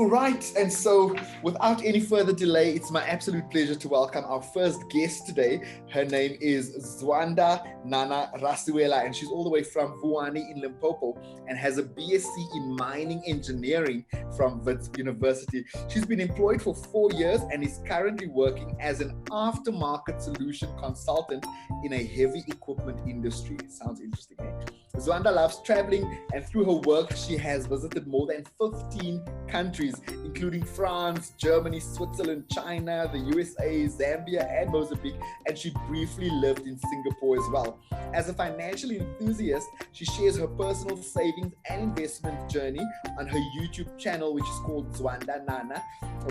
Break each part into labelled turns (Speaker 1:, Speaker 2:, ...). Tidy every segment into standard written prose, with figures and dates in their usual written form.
Speaker 1: All right, and so without any further delay, it's my absolute pleasure to welcome our first guest today. Her name is Zwanda Nana Rasiwela, and she's all the way from Vuwani in Limpopo and has a BSc in mining engineering from Wits University. She's been employed for 4 years and is currently working as an aftermarket solution consultant in a heavy equipment industry. Sounds interesting, eh? Zwanda loves traveling, and through her work, she has visited more than 15 countries, including France, Germany, Switzerland, China, the USA, Zambia, and Mozambique, and she briefly lived in Singapore as well. As a financial enthusiast, she shares her personal savings and investment journey on her YouTube channel, which is called Zwanda Nana,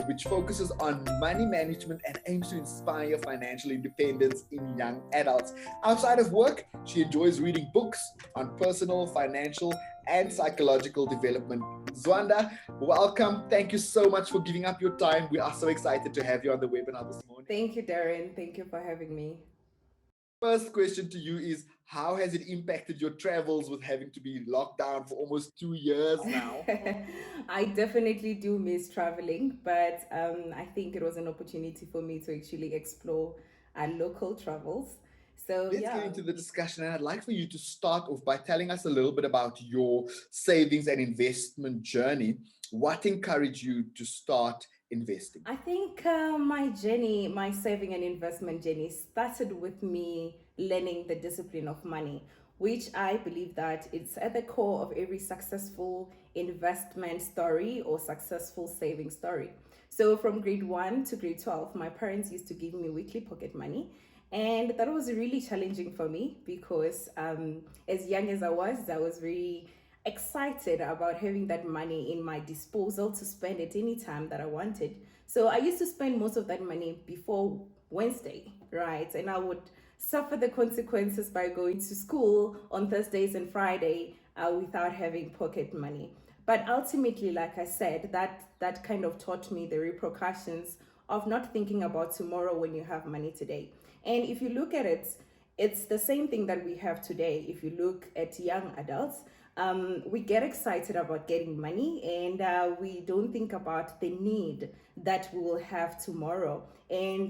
Speaker 1: which focuses on money management and aims to inspire financial independence in young adults. Outside of work, she enjoys reading books on personal, financial, and psychological development. Zwanda, welcome. Thank you so much for giving up your time. We are so excited to have you on the webinar this morning.
Speaker 2: Thank you, Darren. Thank you for having me.
Speaker 1: First question to you is, how has it impacted your travels with having to be locked down for almost 2 years now?
Speaker 2: I definitely do miss traveling, but I think it was an opportunity for me to actually explore local travels. So,
Speaker 1: Let's get
Speaker 2: yeah.
Speaker 1: into the discussion, and I'd like for you to start off by telling us a little bit about your savings and investment journey. What encouraged you to start investing?
Speaker 2: I think my saving and investment journey started with me learning the discipline of money, which I believe that it's at the core of every successful investment story or successful saving story. So from grade 1 to grade 12, my parents used to give me weekly pocket money. And that was really challenging for me because as young as I was very excited about having that money in my disposal to spend at any time that I wanted. So I used to spend most of that money before Wednesday, right? And I would suffer the consequences by going to school on Thursdays and Friday without having pocket money. But ultimately, like I said, that kind of taught me the repercussions of not thinking about tomorrow when you have money today. And if you look at it, it's the same thing that we have today. If you look at young adults, we get excited about getting money, and we don't think about the need that we will have tomorrow. And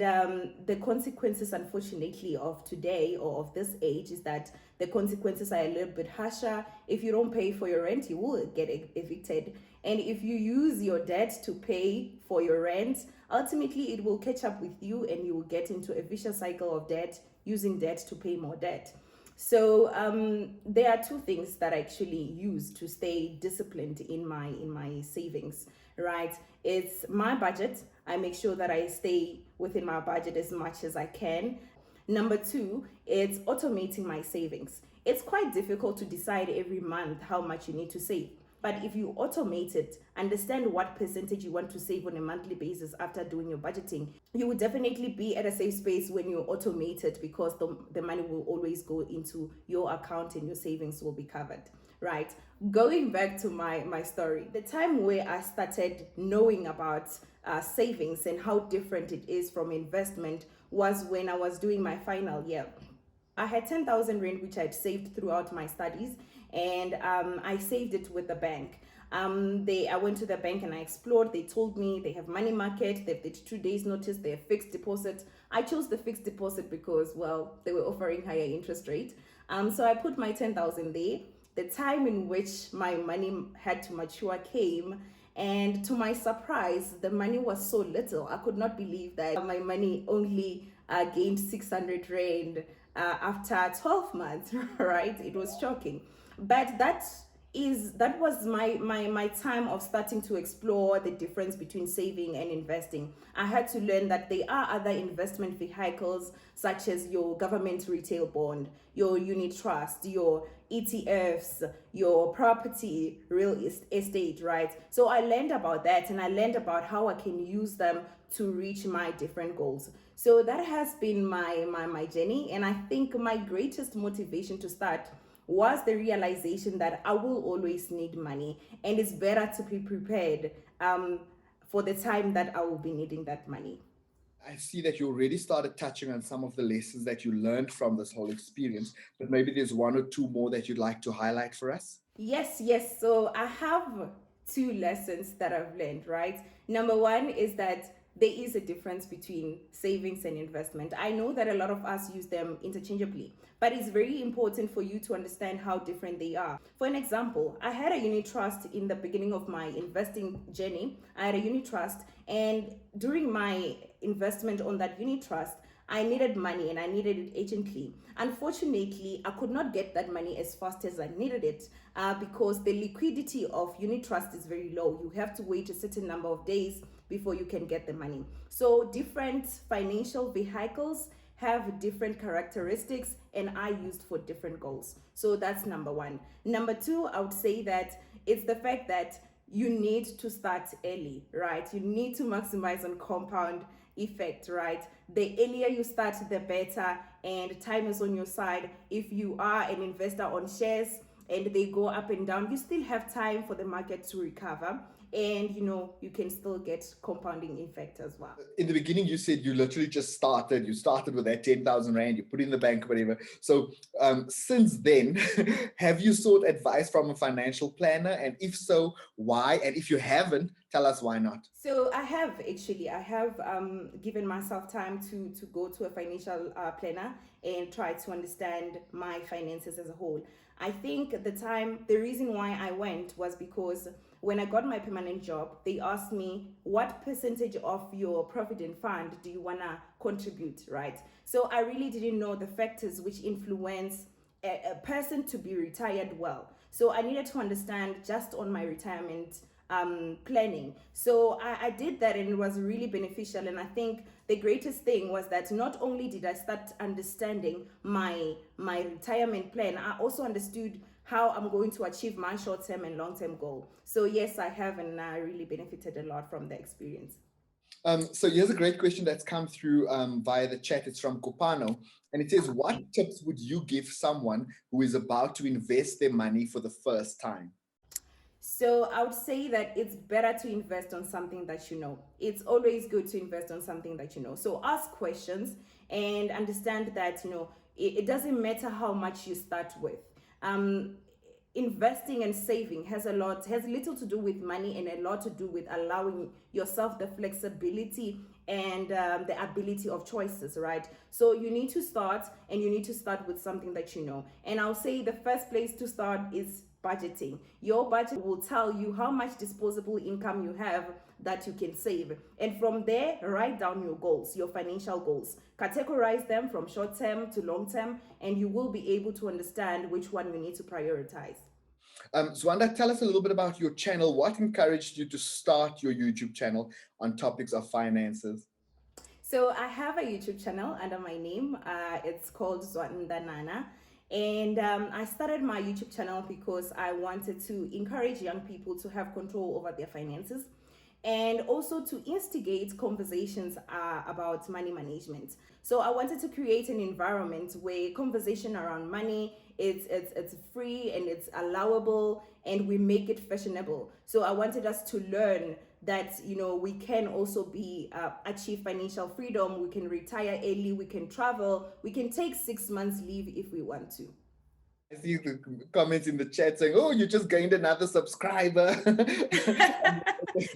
Speaker 2: the consequences, unfortunately, of today or of this age is that the consequences are a little bit harsher. If you don't pay for your rent, you will get evicted. And if you use your debt to pay for your rent, ultimately it will catch up with you and you will get into a vicious cycle of debt, using debt to pay more debt. So there are two things that I actually use to stay disciplined in my savings, right? It's my budget. I make sure that I stay within my budget as much as I can. Number two, it's automating my savings. It's quite difficult to decide every month how much you need to save. But if you automate it, understand what percentage you want to save on a monthly basis after doing your budgeting, you will definitely be at a safe space when you automate it, because the money will always go into your account and your savings will be covered, right? Going back to my story, the time where I started knowing about savings and how different it is from investment was when I was doing my final year. I had 10,000 Rand, which I'd saved throughout my studies, and I saved it with the bank. I went to the bank and I explored. They told me they have money market, they have the 2 days notice, they have fixed deposit. I chose the fixed deposit because, well, they were offering higher interest rate. So I put my 10,000 there. The time in which my money had to mature came, and to my surprise, the money was so little. I could not believe that my money only gained 600 Rand after 12 months, right? It was shocking. But that was my time of starting to explore the difference between saving and investing. I had to learn that there are other investment vehicles such as your government retail bond, your unit trust, your ETFs, your property real estate, right? So I learned about that, and I learned about how I can use them to reach my different goals. So that has been my journey, and I think my greatest motivation to start was the realization that I will always need money, and it's better to be prepared for the time that I will be needing that money.
Speaker 1: I see that you already started touching on some of the lessons that you learned from this whole experience, but maybe there's one or two more that you'd like to highlight for us.
Speaker 2: Yes. So I have two lessons that I've learned, right? Number one is that there is a difference between savings and investment. I know that a lot of us use them interchangeably, but it's very important for you to understand how different they are. For an example, I had a unit trust in the beginning of my investing journey. I had a unit trust, and during my investment on that unit trust, I needed money and I needed it urgently. Unfortunately, I could not get that money as fast as I needed it because the liquidity of unit trust is very low. You have to wait a certain number of days before you can get the money. So different financial vehicles have different characteristics and are used for different goals. So that's number one. Number two, I would say that it's the fact that you need to start early, right? You need to maximize on compound effect, right? The earlier you start, the better, and time is on your side. If you are an investor on shares and they go up and down, you still have time for the market to recover, and you can still get compounding effect as well.
Speaker 1: In the beginning, you said you literally just started. You started with that 10,000 Rand, you put in the bank, whatever. So since then, have you sought advice from a financial planner? And if so, why? And if you haven't, tell us why not.
Speaker 2: So I have given myself time to go to a financial planner and try to understand my finances as a whole. I think the reason why I went was because when I got my permanent job, they asked me what percentage of your provident fund do you want to contribute, right? So I really didn't know the factors which influence a person to be retired well. So I needed to understand just on my retirement planning. So I did that, and it was really beneficial. And I think the greatest thing was that not only did I start understanding my retirement plan, I also understood how I'm going to achieve my short-term and long-term goal. So yes, I have, and I really benefited a lot from the experience.
Speaker 1: So here's a great question that's come through via the chat. It's from Kopano, and it says, what tips would you give someone who is about to invest their money for the first time?
Speaker 2: So I would say that it's better to invest on something that you know. It's always good to invest on something that you know. So ask questions and understand that it doesn't matter how much you start with. Um, Investing and saving has little to do with money and a lot to do with allowing yourself the flexibility and the ability of choices, right? So you need to start, and you need to start with something that you know. And I'll say the first place to start is budgeting. Your budget will tell you how much disposable income you have that you can save, and from there write down your goals, your financial goals, categorize them from short term to long term, and you will be able to understand which one you need to prioritize.
Speaker 1: Zwanda, tell us a little bit about your channel. What encouraged you to start your YouTube channel on topics of finances?
Speaker 2: So I have a YouTube channel under my name. It's called Zwanda Nana. And I started my YouTube channel because I wanted to encourage young people to have control over their finances, and also to instigate conversations about money management. So I wanted to create an environment where conversation around money it's free and it's allowable, and we make it fashionable. So I wanted us to learn that we can also be achieve financial freedom. We can retire early, we can travel, we can take 6 months leave if we want to.
Speaker 1: I see the comments in the chat saying, "Oh, you just gained another subscriber."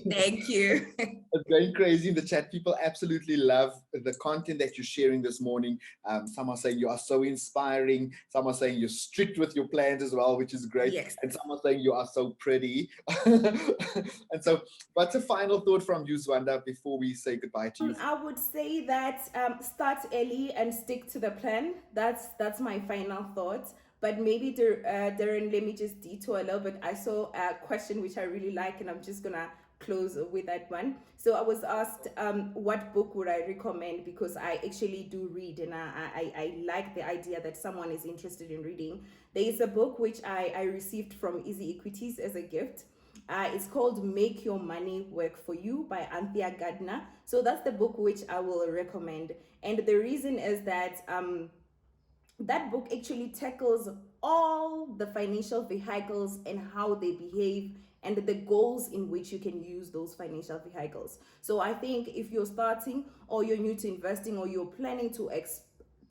Speaker 2: Thank you.
Speaker 1: It's going crazy in the chat. People absolutely love the content that you're sharing this morning. Some are saying you are so inspiring. Some are saying you're strict with your plans as well, which is great.
Speaker 2: Yes.
Speaker 1: And some are saying you are so pretty. And so, what's a final thought from you, Zwanda, before we say goodbye to you?
Speaker 2: I would say that start early and stick to the plan. That's my final thought. But maybe Darren, let me just detour a little bit. I saw a question which I really like, and I'm just gonna close with that one. So I was asked, what book would I recommend? Because I actually do read, and I like the idea that someone is interested in reading. There is a book which I received from Easy Equities as a gift. It's called Make Your Money Work For You by Anthea Gardner. So that's the book which I will recommend. And the reason is that that book actually tackles all the financial vehicles and how they behave and the goals in which you can use those financial vehicles. So I think if you're starting, or you're new to investing, or you're planning to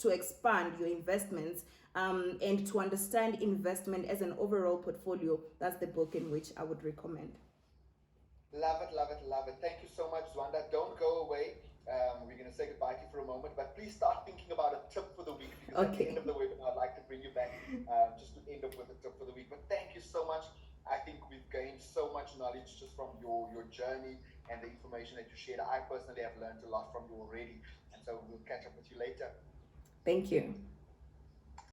Speaker 2: expand your investments, and to understand investment as an overall portfolio, that's the book in which I would recommend.
Speaker 1: Love it, love it, love it. Thank you so much, Zwanda. Don't go away. We're going to say goodbye to you for a moment, but please start thinking about a tip for the week because at the end
Speaker 2: Okay.
Speaker 1: of the webinar, I'd like to bring you back just to end up with a tip for the week. But thank you so much. I think we've gained so much knowledge just from your journey and the information that you shared. I personally have learned a lot from you already. And so we'll catch up with you later.
Speaker 2: Thank you.